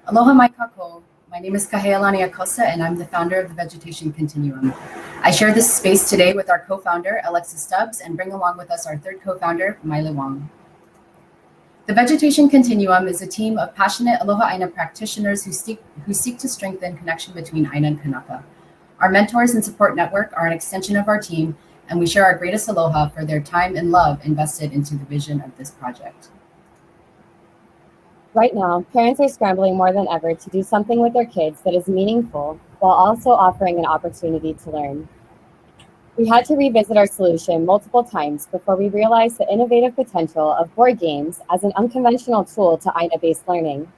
Aloha mai kako. My name is Kahealani Acosta, and I'm the founder of the Vegetation Continuum. I share this space today with our co-founder, Alexis Stubbs, and bring along with us our third co-founder, Maile Wong. The Vegetation Continuum is a team of passionate Aloha Aina practitioners who seek to strengthen connection between Aina and Kanaka. Our mentors and support network are an extension of our team, and we share our greatest aloha for their time and love invested into the vision of this project. Right now, parents are scrambling more than ever to do something with their kids that is meaningful while also offering an opportunity to learn. We had to revisit our solution multiple times before we realized the innovative potential of board games as an unconventional tool to Aina-based learning.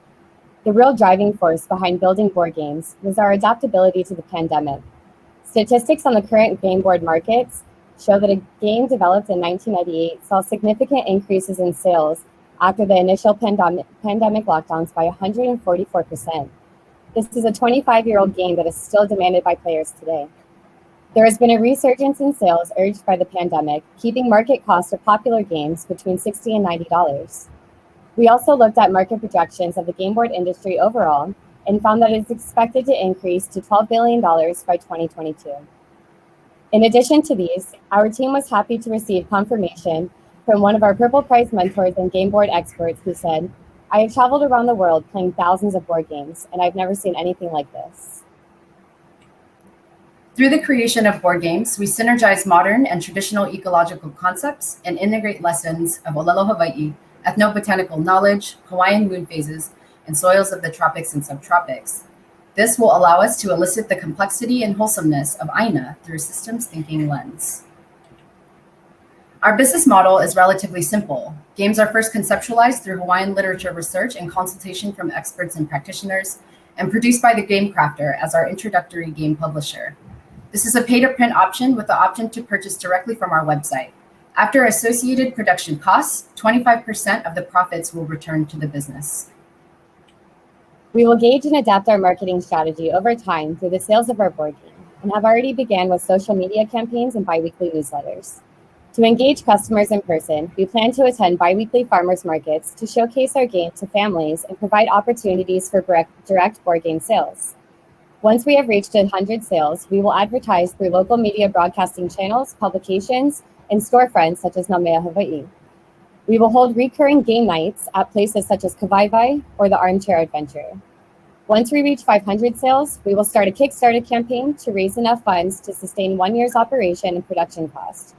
The real driving force behind building board games was our adaptability to the pandemic. Statistics on the current game board markets show that a game developed in 1998 saw significant increases in sales after the initial pandemic lockdowns by 144%. This is a 25-year-old game that is still demanded by players today. There has been a resurgence in sales urged by the pandemic, keeping market cost of popular games between $60 and $90. We also looked at market projections of the game board industry overall and found that it is expected to increase to $12 billion by 2022. In addition to these, our team was happy to receive confirmation from one of our Purple Prize mentors and game board experts who said, "I have traveled around the world playing thousands of board games, and I've never seen anything like this." Through the creation of board games, we synergize modern and traditional ecological concepts and integrate lessons of Olelo Hawaii, ethnobotanical knowledge, Hawaiian moon phases, and soils of the tropics and subtropics. This will allow us to elicit the complexity and wholesomeness of Aina through a systems thinking lens. Our business model is relatively simple. Games are first conceptualized through Hawaiian literature research and consultation from experts and practitioners, and produced by the Game Crafter as our introductory game publisher. This is a pay-to-print option with the option to purchase directly from our website. After associated production costs, 25% of the profits will return to the business. We will gauge and adapt our marketing strategy over time through the sales of our board game, and have already began with social media campaigns and biweekly newsletters. To engage customers in person, we plan to attend biweekly farmers markets to showcase our game to families and provide opportunities for direct board game sales. Once we have reached 100 sales, we will advertise through local media broadcasting channels, publications, and storefronts such as Namea Hawaii. We will hold recurring game nights at places such as Kawaiwai or the Armchair Adventure. Once we reach 500 sales, we will start a Kickstarter campaign to raise enough funds to sustain 1 year's operation and production cost,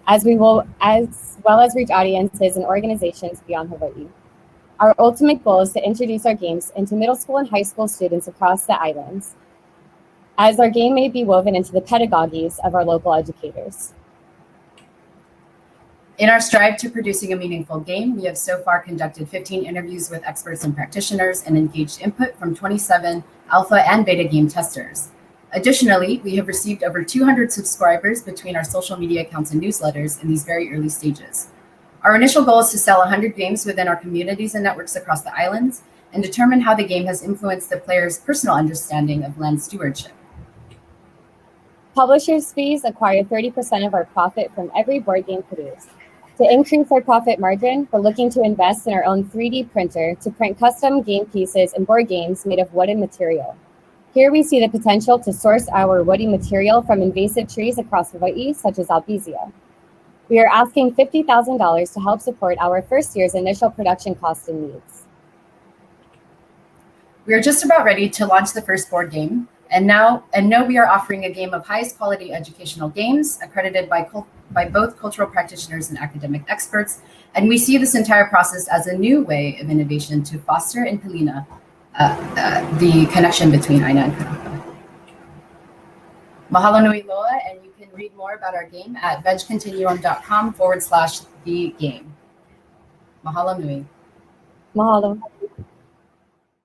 as well as reach audiences and organizations beyond Hawaii. Our ultimate goal is to introduce our games into middle school and high school students across the islands, as our game may be woven into the pedagogies of our local educators. In our strive to producing a meaningful game, we have so far conducted 15 interviews with experts and practitioners and engaged input from 27 alpha and beta game testers. Additionally, we have received over 200 subscribers between our social media accounts and newsletters in these very early stages. Our initial goal is to sell 100 games within our communities and networks across the islands and determine how the game has influenced the player's personal understanding of land stewardship. Publishers' fees acquire 30% of our profit from every board game produced. To increase our profit margin, we're looking to invest in our own 3D printer to print custom game pieces and board games made of wooden material. Here we see the potential to source our woody material from invasive trees across Hawaii, such as albizia. We are asking $50,000 to help support our first year's initial production costs and needs. We are just about ready to launch the first board game, and know we are offering a game of highest quality educational games accredited by both cultural practitioners and academic experts, and we see this entire process as a new way of innovation to foster and pilina the connection between Aina and Kanaka. Mahalo nui loa, and you can read more about our game at vegcontinuum.com/the game. Mahalo nui. Mahalo.